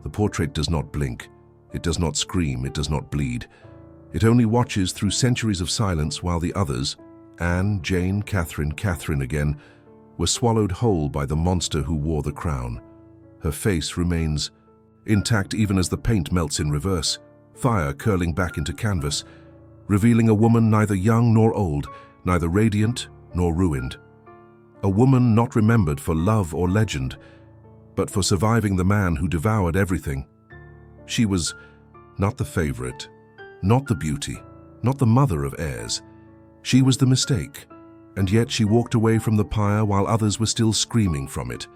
The portrait does not blink. It does not scream. It does not bleed. It only watches through centuries of silence while the others, Anne, Jane, Catherine again, were swallowed whole by the monster who wore the crown. Her face remains intact even as the paint melts in reverse, fire curling back into canvas, revealing a woman neither young nor old, neither radiant nor ruined. A woman not remembered for love or legend, but for surviving the man who devoured everything. She was not the favorite, not the beauty, not the mother of heirs. She was the mistake, and yet she walked away from the pyre while others were still screaming from it.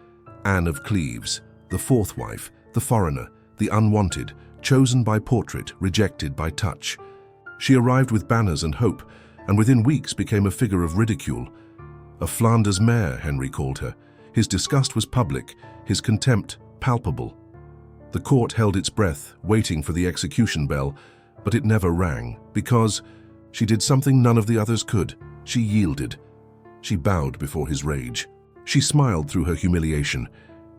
Anne of Cleves, the fourth wife, the foreigner, the unwanted, chosen by portrait, rejected by touch. She arrived with banners and hope, and within weeks became a figure of ridicule. A Flanders mare, Henry called her. His disgust was public, his contempt palpable. The court held its breath, waiting for the execution bell, but it never rang, because she did something none of the others could. She yielded. She bowed before his rage. She smiled through her humiliation.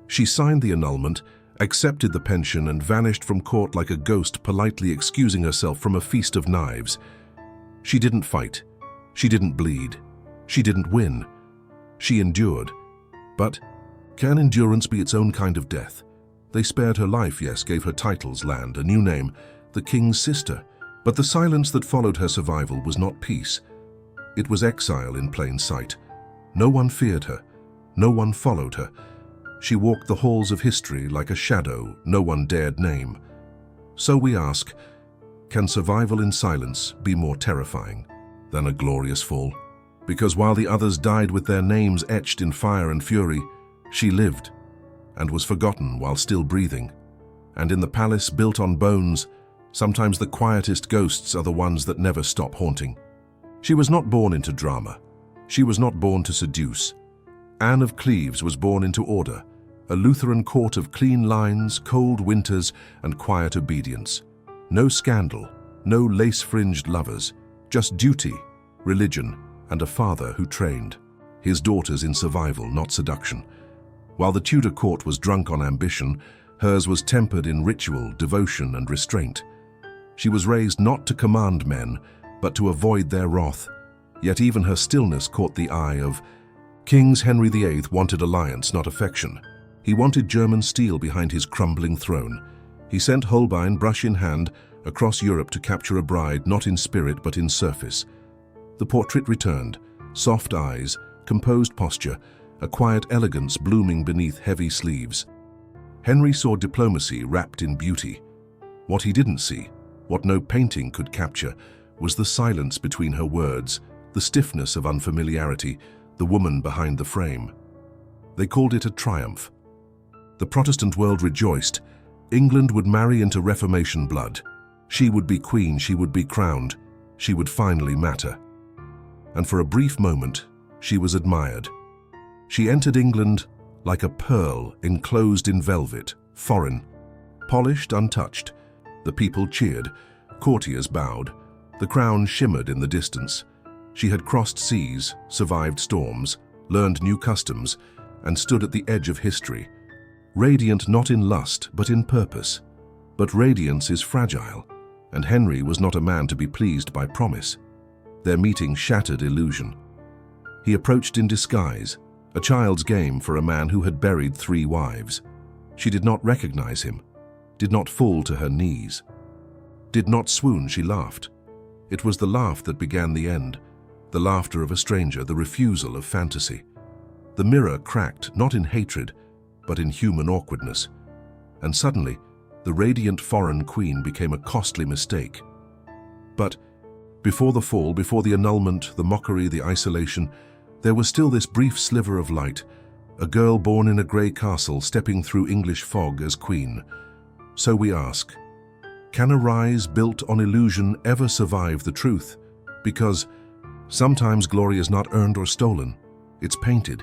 She signed the annulment, accepted the pension, and vanished from court like a ghost, politely excusing herself from a feast of knives. She didn't fight. She didn't bleed. She didn't win. She endured. But can endurance be its own kind of death? They spared her life, yes, gave her titles, land, a new name, the king's sister. But the silence that followed her survival was not peace. It was exile in plain sight. No one feared her. No one followed her. She walked the halls of history like a shadow no one dared name. So we ask, can survival in silence be more terrifying than a glorious fall? Because while the others died with their names etched in fire and fury, she lived and was forgotten while still breathing. And in the palace built on bones, sometimes the quietest ghosts are the ones that never stop haunting. She was not born into drama. She was not born to seduce. Anne of Cleves was born into order, a Lutheran court of clean lines, cold winters, and quiet obedience. No scandal, no lace-fringed lovers, just duty, religion, and a father who trained his daughters in survival, not seduction. While the Tudor court was drunk on ambition, hers was tempered in ritual, devotion, and restraint. She was raised not to command men, but to avoid their wrath. Yet even her stillness caught the eye of Kings. Henry VIII wanted alliance, not affection. He wanted German steel behind his crumbling throne. He sent Holbein, brush in hand, across Europe to capture a bride, not in spirit but in surface. The portrait returned, soft eyes, composed posture, a quiet elegance blooming beneath heavy sleeves. Henry saw diplomacy wrapped in beauty. What he didn't see, what no painting could capture, was the silence between her words, the stiffness of unfamiliarity, the woman behind the frame. They called it a triumph. The Protestant world rejoiced. England would marry into Reformation blood. She would be queen, she would be crowned, she would finally matter. And for a brief moment, she was admired. She entered England like a pearl enclosed in velvet, foreign, polished, untouched. The people cheered, courtiers bowed, the crown shimmered in the distance. She had crossed seas, survived storms, learned new customs, and stood at the edge of history, radiant not in lust but in purpose. But radiance is fragile, and Henry was not a man to be pleased by promise. Their meeting shattered illusion. He approached in disguise, a child's game for a man who had buried 3 wives. She did not recognize him, did not fall to her knees, did not swoon. She laughed. It was the laugh that began the end, the laughter of a stranger, the refusal of fantasy. The mirror cracked, not in hatred, but in human awkwardness. And suddenly, the radiant foreign queen became a costly mistake. But before the fall, before the annulment, the mockery, the isolation, there was still this brief sliver of light, a girl born in a grey castle stepping through English fog as queen. So we ask, can a rise built on illusion ever survive the truth? Because sometimes glory is not earned or stolen, it's painted,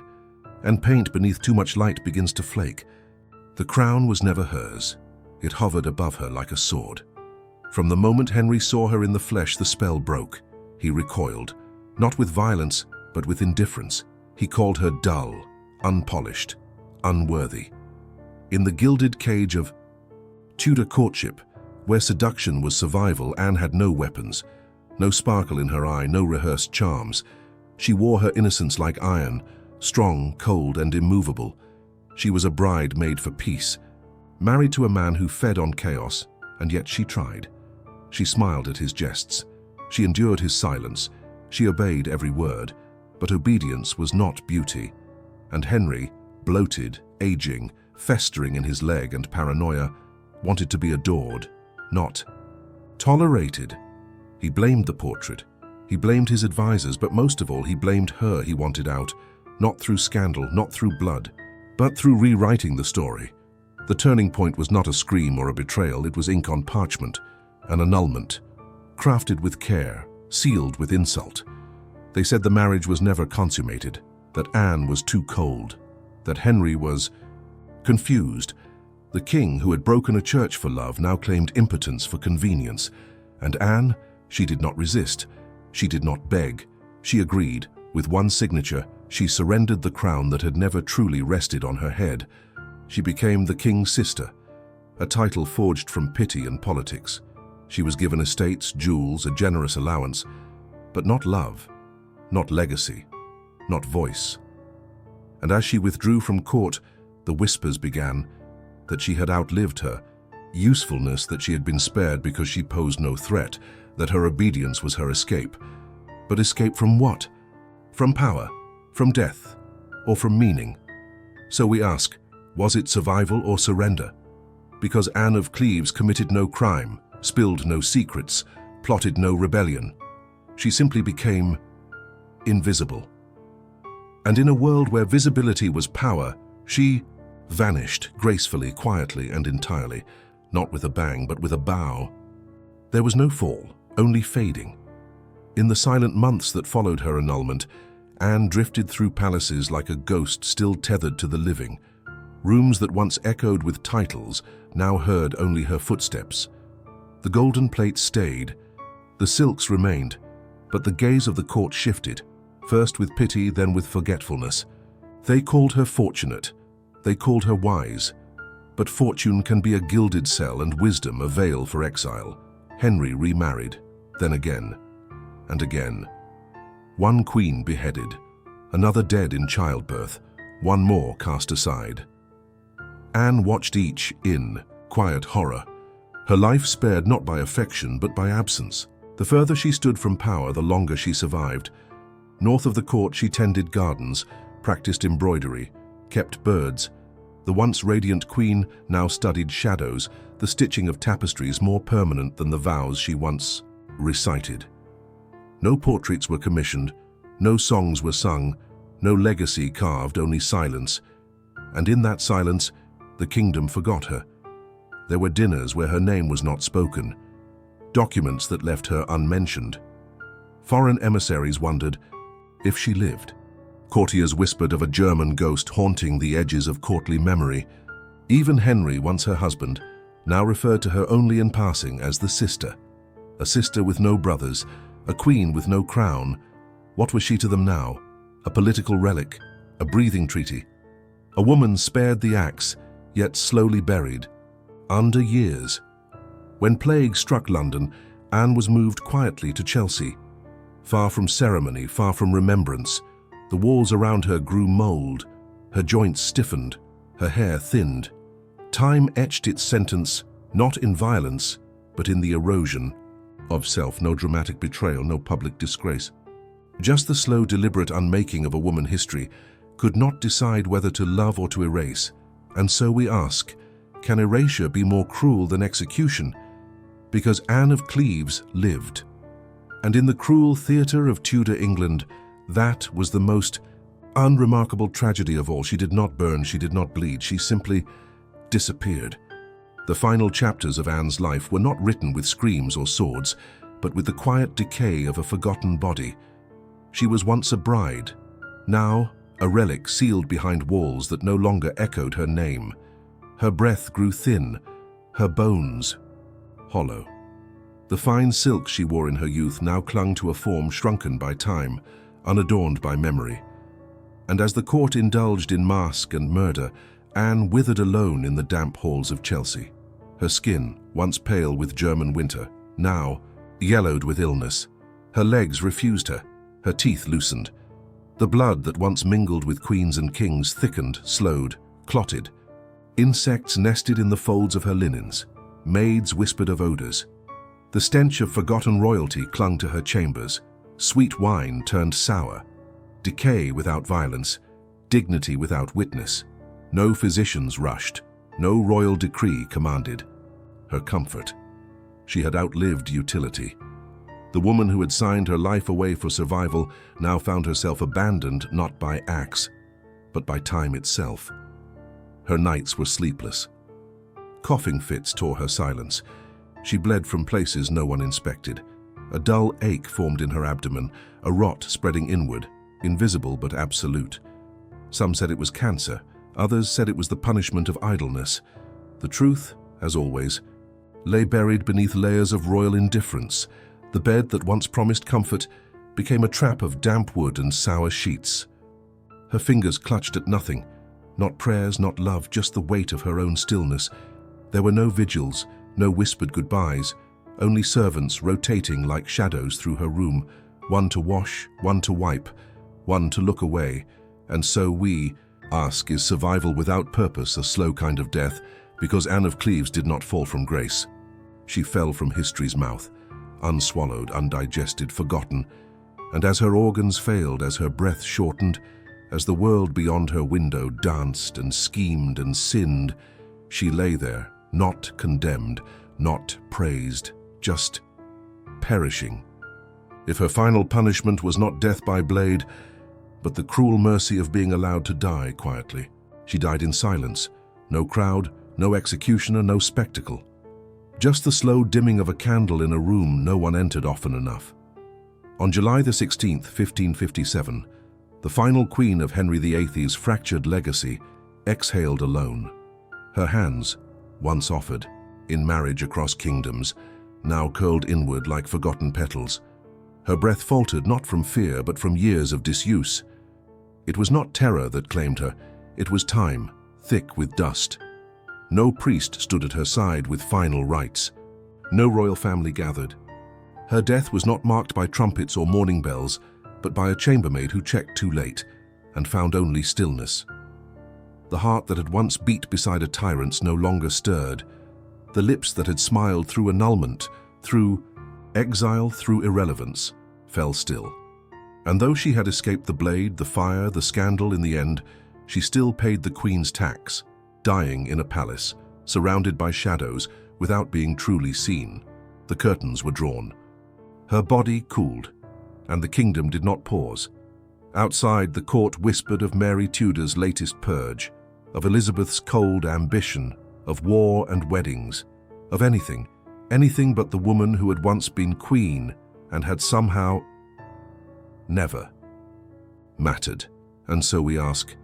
and paint beneath too much light begins to flake. The crown was never hers. It hovered above her like a sword. From the moment Henry saw her in the flesh, the spell broke. He recoiled, not with violence, but with indifference. He called her dull, unpolished, unworthy. In the gilded cage of Tudor courtship, where seduction was survival, Anne had no weapons, no sparkle in her eye, no rehearsed charms. She wore her innocence like iron, strong, cold, and immovable. She was a bride made for peace, married to a man who fed on chaos, and yet she tried. She smiled at his jests. She endured his silence. She obeyed every word, but obedience was not beauty. And Henry, bloated, aging, festering in his leg and paranoia, wanted to be adored, not tolerated. He blamed the portrait. He blamed his advisors, but most of all, he blamed her. He wanted out, not through scandal, not through blood, but through rewriting the story. The turning point was not a scream or a betrayal, it was ink on parchment, an annulment, crafted with care, sealed with insult. They said the marriage was never consummated, that Anne was too cold, that Henry was confused. The king, who had broken a church for love, now claimed impotence for convenience. And Anne, she did not resist. She did not beg. She agreed. With one signature, she surrendered the crown that had never truly rested on her head. She became the king's sister, a title forged from pity and politics. She was given estates, jewels, a generous allowance, but not love, not legacy, not voice. And as she withdrew from court, the whispers began that she had outlived her usefulness, that she had been spared because she posed no threat, that her obedience was her escape. But escape from what? From power, from death, or from meaning? So we ask, was it survival or surrender? Because Anne of Cleves committed no crime, spilled no secrets, plotted no rebellion. She simply became invisible. And in a world where visibility was power, she vanished gracefully, quietly, and entirely, not with a bang, but with a bow. There was no fall, only fading. In the silent months that followed her annulment, Anne drifted through palaces like a ghost still tethered to the living. Rooms that once echoed with titles now heard only her footsteps. The golden plates stayed, the silks remained, but the gaze of the court shifted, first with pity, then with forgetfulness. They called her fortunate, they called her wise, but fortune can be a gilded cell and wisdom a veil for exile. Henry remarried, then again, and again. One queen beheaded, another dead in childbirth, one more cast aside. Anne watched each in quiet horror, her life spared not by affection but by absence. The further she stood from power, the longer she survived. North of the court she tended gardens, practiced embroidery, kept birds. The once radiant queen now studied shadows, the stitching of tapestries more permanent than the vows she once recited. No portraits were commissioned, no songs were sung, no legacy carved, only silence. And in that silence, the kingdom forgot her. There were dinners where her name was not spoken, documents that left her unmentioned. Foreign emissaries wondered if she lived. Courtiers whispered of a German ghost haunting the edges of courtly memory. Even Henry, once her husband, now referred to her only in passing as the sister. A sister with no brothers, a queen with no crown. What was she to them now? A political relic, a breathing treaty. A woman spared the axe, yet slowly buried, under years. When plague struck London, Anne was moved quietly to Chelsea. Far from ceremony, far from remembrance, the walls around her grew mold, her joints stiffened, her hair thinned. Time etched its sentence, not in violence, but in the erosion of self. No dramatic betrayal, no public disgrace. Just the slow, deliberate unmaking of a woman history could not decide whether to love or to erase. And so we ask, can erasure be more cruel than execution? Because Anne of Cleves lived. And in the cruel theatre of Tudor England, that was the most unremarkable tragedy of all. She did not burn, she did not bleed, she simply disappeared. The final chapters of Anne's life were not written with screams or swords, but with the quiet decay of a forgotten body. She was once a bride, now a relic sealed behind walls that no longer echoed her name. Her breath grew thin, her bones hollow. The fine silk she wore in her youth now clung to a form shrunken by time, unadorned by memory. And as the court indulged in mask and murder, Anne withered alone in the damp halls of Chelsea. Her skin, once pale with German winter, now yellowed with illness. Her legs refused her, her teeth loosened. The blood that once mingled with queens and kings thickened, slowed, clotted. Insects nested in the folds of her linens. Maids whispered of odors. The stench of forgotten royalty clung to her chambers. Sweet wine turned sour. Decay without violence, dignity without witness. No physicians rushed, no royal decree commanded. Her comfort. She had outlived utility. The woman who had signed her life away for survival now found herself abandoned not by acts, but by time itself. Her nights were sleepless. Coughing fits tore her silence. She bled from places no one inspected. A dull ache formed in her abdomen, a rot spreading inward, invisible but absolute. Some said it was cancer, others said it was the punishment of idleness. The truth, as always, lay buried beneath layers of royal indifference. The bed that once promised comfort became a trap of damp wood and sour sheets. Her fingers clutched at nothing, not prayers, not love, just the weight of her own stillness. There were no vigils, no whispered goodbyes, only servants rotating like shadows through her room, one to wash, one to wipe, one to look away. And so we ask, is survival without purpose a slow kind of death? Because Anne of Cleves did not fall from grace. She fell from history's mouth, unswallowed, undigested, forgotten. And as her organs failed, as her breath shortened, as the world beyond her window danced and schemed and sinned, she lay there, not condemned, not praised, just perishing. If her final punishment was not death by blade, but the cruel mercy of being allowed to die quietly, she died in silence. No crowd, no executioner, no spectacle. Just the slow dimming of a candle in a room no one entered often enough. On July the 16th, 1557, the final queen of Henry VIII's fractured legacy exhaled alone. Her hands, once offered, in marriage across kingdoms, now curled inward like forgotten petals. Her breath faltered not from fear but from years of disuse. It was not terror that claimed her, it was time, thick with dust. No priest stood at her side with final rites. No royal family gathered. Her death was not marked by trumpets or mourning bells, but by a chambermaid who checked too late and found only stillness. The heart that had once beat beside a tyrant's no longer stirred. The lips that had smiled through annulment, through exile, through irrelevance, fell still. And though she had escaped the blade, the fire, the scandal in the end, she still paid the queen's tax, dying in a palace, surrounded by shadows, without being truly seen. The curtains were drawn. Her body cooled, and the kingdom did not pause. Outside, the court whispered of Mary Tudor's latest purge, of Elizabeth's cold ambition, of war and weddings, of anything but the woman who had once been queen and had somehow never mattered. And so we ask,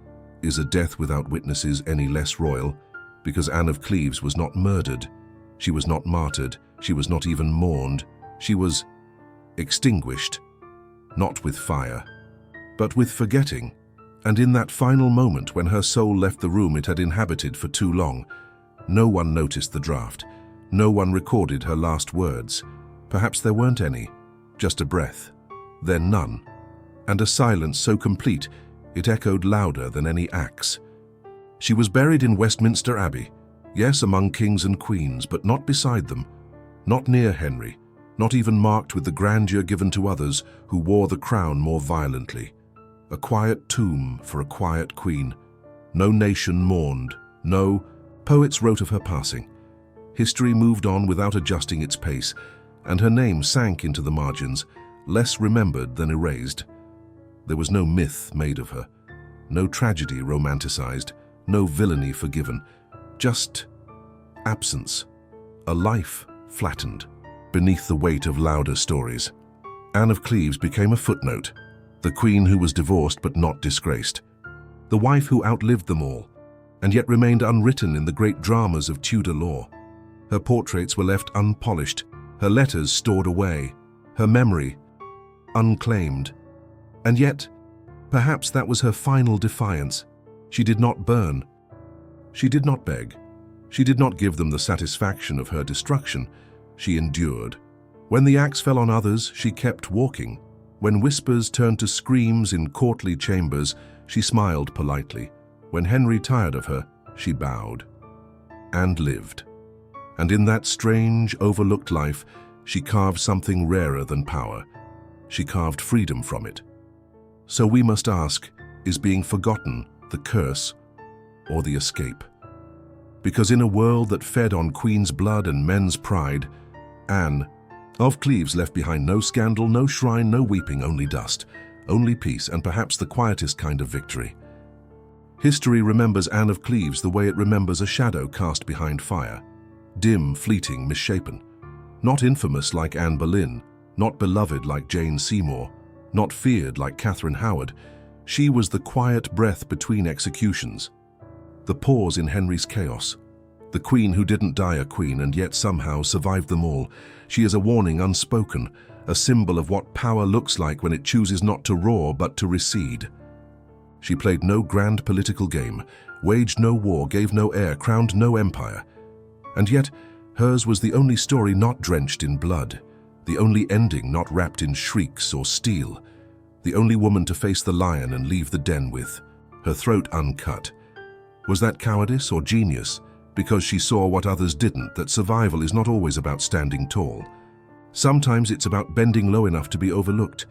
is a death without witnesses any less royal? Because Anne of Cleves was not murdered, she was not martyred, she was not even mourned, she was extinguished, not with fire, but with forgetting. And in that final moment when her soul left the room it had inhabited for too long, no one noticed the draft, no one recorded her last words. Perhaps there weren't any, just a breath, then none, and a silence so complete it echoed louder than any axe. She was buried in Westminster Abbey, yes, among kings and queens, but not beside them, not near Henry, not even marked with the grandeur given to others who wore the crown more violently. A quiet tomb for a quiet queen. No nation mourned, no poets wrote of her passing. History moved on without adjusting its pace, and her name sank into the margins, less remembered than erased. There was no myth made of her, no tragedy romanticized, no villainy forgiven, just absence, a life flattened beneath the weight of louder stories. Anne of Cleves became a footnote, the queen who was divorced but not disgraced, the wife who outlived them all, and yet remained unwritten in the great dramas of Tudor law. Her portraits were left unpolished, her letters stored away, her memory unclaimed. And yet, perhaps that was her final defiance. She did not burn. She did not beg. She did not give them the satisfaction of her destruction. She endured. When the axe fell on others, she kept walking. When whispers turned to screams in courtly chambers, she smiled politely. When Henry tired of her, she bowed. And lived. And in that strange, overlooked life, she carved something rarer than power. She carved freedom from it. So we must ask, is being forgotten the curse or the escape? Because in a world that fed on queen's blood and men's pride, Anne of Cleves left behind no scandal, no shrine, no weeping, only dust, only peace, and perhaps the quietest kind of victory. History remembers Anne of Cleves the way it remembers a shadow cast behind fire. Dim, fleeting, misshapen. Not infamous like Anne Boleyn, not beloved like Jane Seymour, not feared like Catherine Howard. She was the quiet breath between executions, the pause in Henry's chaos. The queen who didn't die a queen and yet somehow survived them all. She is a warning unspoken, a symbol of what power looks like when it chooses not to roar but to recede. She played no grand political game, waged no war, gave no heir, crowned no empire. And yet, hers was the only story not drenched in blood, the only ending not wrapped in shrieks or steel, the only woman to face the lion and leave the den with, her throat uncut. Was that cowardice or genius? Because she saw what others didn't, that survival is not always about standing tall. Sometimes it's about bending low enough to be overlooked,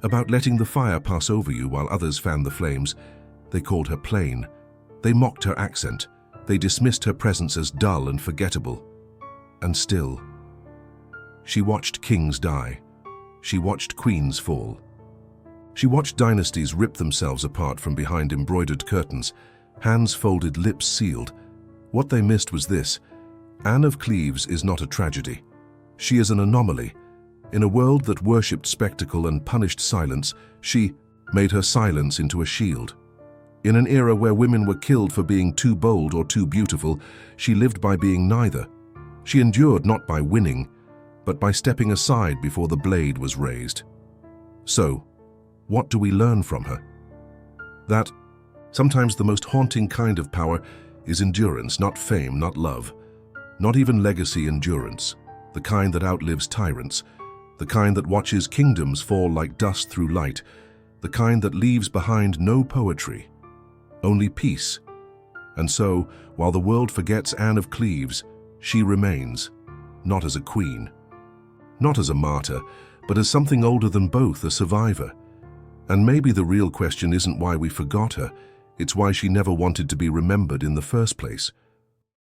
about letting the fire pass over you while others fan the flames. They called her plain. They mocked her accent. They dismissed her presence as dull and forgettable. And still, she watched kings die. She watched queens fall. She watched dynasties rip themselves apart from behind embroidered curtains, hands folded, lips sealed. What they missed was this: Anne of Cleves is not a tragedy. She is an anomaly. In a world that worshipped spectacle and punished silence, she made her silence into a shield. In an era where women were killed for being too bold or too beautiful, she lived by being neither. She endured not by winning, but by stepping aside before the blade was raised. So, what do we learn from her? That sometimes the most haunting kind of power is endurance, not fame, not love, not even legacy endurance, the kind that outlives tyrants, the kind that watches kingdoms fall like dust through light, the kind that leaves behind no poetry, only peace. And so, while the world forgets Anne of Cleves, she remains, not as a queen, not as a martyr, but as something older than both, a survivor. And maybe the real question isn't why we forgot her, it's why she never wanted to be remembered in the first place.